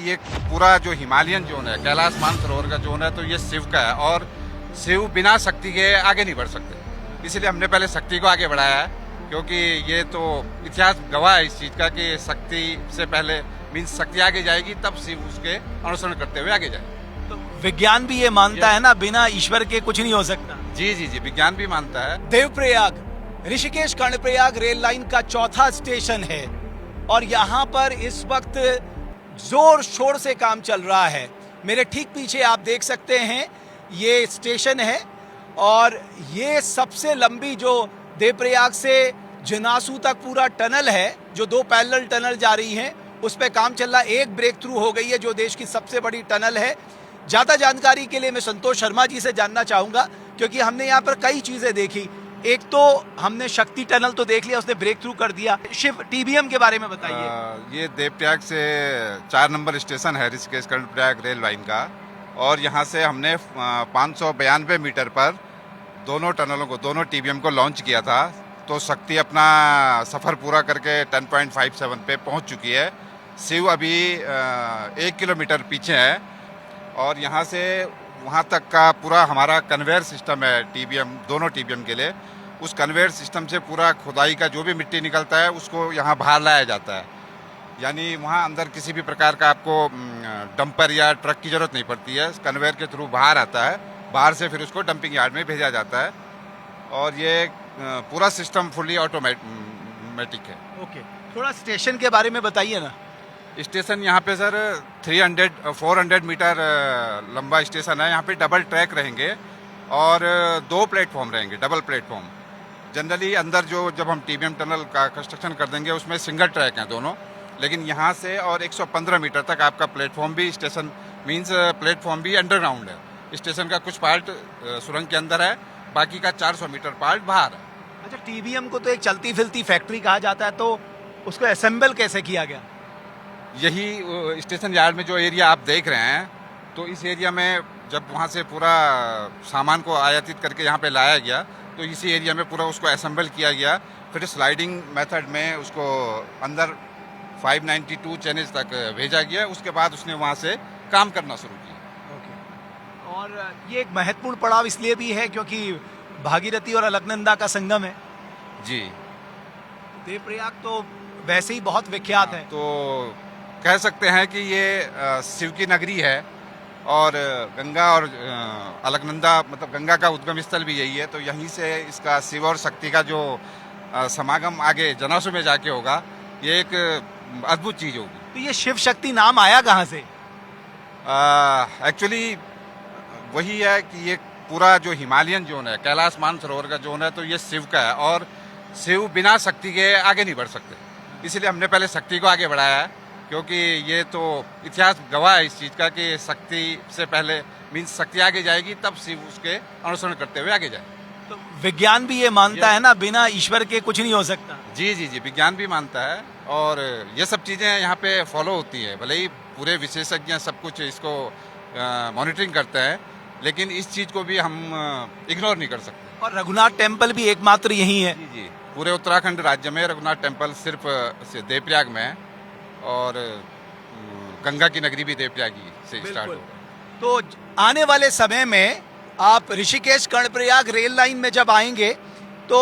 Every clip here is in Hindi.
कि ये पूरा जो हिमालयन जोन है, कैलाश मानसरोवर का जोन है, तो ये शिव का है और शिव बिना शक्ति के आगे नहीं बढ़ सकते। इसलिए हमने पहले शक्ति को आगे बढ़ाया है, क्योंकि ये तो इतिहास गवाह है इस चीज़ का कि शक्ति से पहले मीन्स शक्ति आगे जाएगी तब शिव उसके अनुसरण करते हुए आगे जाए। तो विज्ञान भी ये मानता है ना, बिना ईश्वर के कुछ नहीं हो सकता। जी जी जी, विज्ञान भी मानता है। देवप्रयाग ऋषिकेश कर्णप्रयाग रेल लाइन का चौथा स्टेशन है और यहाँ पर इस वक्त जोर शोर से काम चल रहा है। मेरे ठीक पीछे आप देख सकते हैं ये स्टेशन है और ये सबसे लंबी जो देवप्रयाग से जनासू तक पूरा टनल है, जो 2 पैरेलल टनल जा रही हैं, उस पे काम चल रहा है। एक ब्रेक थ्रू हो गई है जो देश की सबसे बड़ी टनल है। ज़्यादा जानकारी के लिए मैं संतोष शर्मा जी से जानना चाहूँगा, क्योंकि हमने यहाँ पर कई चीज़ें देखी। एक तो हमने शक्ति टनल तो देख लिया, उसने ब्रेक थ्रू कर दिया। शिव टीबीएम के बारे में बताइए। ये देवप्रयाग से 4 नंबर स्टेशन है ऋषिकेश कर्णप्रयाग रेल लाइन का, और यहाँ से हमने 592 मीटर पर दोनों टनलों को, दोनों टीबीएम को लॉन्च किया था। तो शक्ति अपना सफ़र पूरा करके 10.57 पे पहुँच चुकी है। शिव अभी 1 किलोमीटर पीछे है और यहाँ से वहाँ तक का पूरा हमारा कन्वेयर सिस्टम है टीबीएम, दोनों टीबीएम के लिए। उस कन्वेयर सिस्टम से पूरा खुदाई का जो भी मिट्टी निकलता है उसको यहाँ बाहर लाया जाता है। यानी वहाँ अंदर किसी भी प्रकार का आपको डंपर या ट्रक की ज़रूरत नहीं पड़ती है। कन्वेयर के थ्रू बाहर आता है, बाहर से फिर उसको डंपिंग यार्ड में भेजा जाता है और ये पूरा सिस्टम फुली ऑटोमेटिक है। ओके, थोड़ा स्टेशन के बारे में बताइए ना। स्टेशन यहाँ पे सर 400 मीटर लंबा स्टेशन है। यहाँ पे डबल ट्रैक रहेंगे और 2 प्लेटफॉर्म रहेंगे, डबल प्लेटफॉर्म। जनरली अंदर जो जब हम टीबीएम टनल का कंस्ट्रक्शन कर देंगे उसमें सिंगल ट्रैक हैं दोनों, लेकिन यहाँ से और 115 मीटर तक आपका प्लेटफॉर्म भी स्टेशन मीन्स प्लेटफॉर्म भी अंडरग्राउंड है। स्टेशन का कुछ पार्ट सुरंग के अंदर है, बाकी का 400 मीटर पार्ट बाहर है। अच्छा, टीबीएम को तो एक चलती फिरती फैक्ट्री कहा जाता है, तो उसको असेंबल कैसे किया गया? यही स्टेशन यार्ड में जो एरिया आप देख रहे हैं, तो इस एरिया में जब वहाँ से पूरा सामान को आयातित करके यहाँ पे लाया गया, तो इसी एरिया में पूरा उसको असेंबल किया गया। फिर स्लाइडिंग मेथड में उसको अंदर 592 चैनल्स तक भेजा गया। उसके बाद उसने वहाँ से काम करना शुरू किया। और ये एक महत्वपूर्ण पड़ाव इसलिए भी है क्योंकि भागीरथी और अलकनंदा का संगम है। जी, देवप्रयाग तो वैसे ही बहुत विख्यात है। तो कह सकते हैं कि ये शिव की नगरी है और गंगा और अलकनंदा मतलब गंगा का उद्गम स्थल भी यही है। तो यहीं से इसका शिव और शक्ति का जो समागम आगे जनासू में जाके होगा, ये एक अद्भुत चीज़ होगी। तो ये शिव शक्ति नाम आया कहाँ से? एक्चुअली वही है कि ये पूरा जो हिमालयन जोन है, कैलाश मानसरोवर का जोन है, तो ये शिव का है और शिव बिना शक्ति के आगे नहीं बढ़ सकते। इसलिए हमने पहले शक्ति को आगे बढ़ाया है, क्योंकि ये तो इतिहास गवाह है इस चीज़ का कि शक्ति से पहले मीन्स शक्ति आगे जाएगी तब शिव उसके अनुसरण करते हुए आगे जाए। तो विज्ञान भी ये मानता है ना, बिना ईश्वर के कुछ नहीं हो सकता। जी जी जी, विज्ञान भी मानता है और ये सब चीज़ें यहाँ पे फॉलो होती है। भले ही पूरे विशेषज्ञ सब कुछ इसको मॉनिटरिंग करते हैं, लेकिन इस चीज़ को भी हम इग्नोर नहीं कर सकते। और रघुनाथ टेम्पल भी एकमात्र यही है। जी जी, पूरे उत्तराखंड राज्य में रघुनाथ टेम्पल सिर्फ देवप्रयाग में है और गंगा की नगरी भी देवप्रयाग से स्टार्ट हो। तो आने वाले समय में आप ऋषिकेश कर्णप्रयाग रेल लाइन में जब आएंगे तो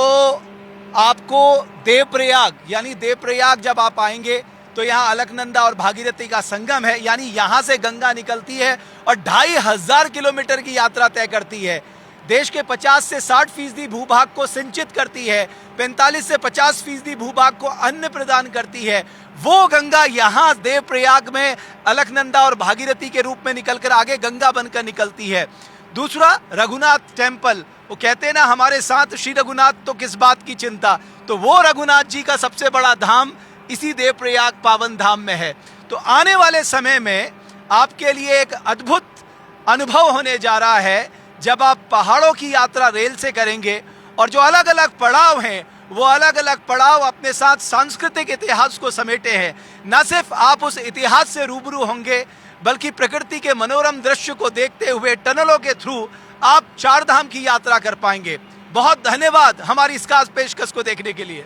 आपको देवप्रयाग यानी देवप्रयाग जब आप आएंगे तो यहाँ अलकनंदा और भागीरथी का संगम है, यानी यहाँ से गंगा निकलती है और 2500 किलोमीटर की यात्रा तय करती है। देश के 50 से 60% भूभाग को सिंचित करती है, 45 से 50% भूभाग को अन्न प्रदान करती है। वो गंगा यहाँ देवप्रयाग में अलकनंदा और भागीरथी के रूप में निकलकर आगे गंगा बनकर निकलती है। दूसरा, रघुनाथ टेम्पल, वो कहते हैं ना हमारे साथ श्री रघुनाथ तो किस बात की चिंता, तो वो रघुनाथ जी का सबसे बड़ा धाम इसी देवप्रयाग पावन धाम में है। तो आने वाले समय में आपके लिए एक अद्भुत अनुभव होने जा रहा है जब आप पहाड़ों की यात्रा रेल से करेंगे और जो अलग अलग पड़ाव हैं वो अलग अलग पड़ाव अपने साथ सांस्कृतिक इतिहास को समेटे हैं। न सिर्फ आप उस इतिहास से रूबरू होंगे बल्कि प्रकृति के मनोरम दृश्य को देखते हुए टनलों के थ्रू आप 4 धाम की यात्रा कर पाएंगे। बहुत धन्यवाद हमारी इस खास पेशकश को देखने के लिए।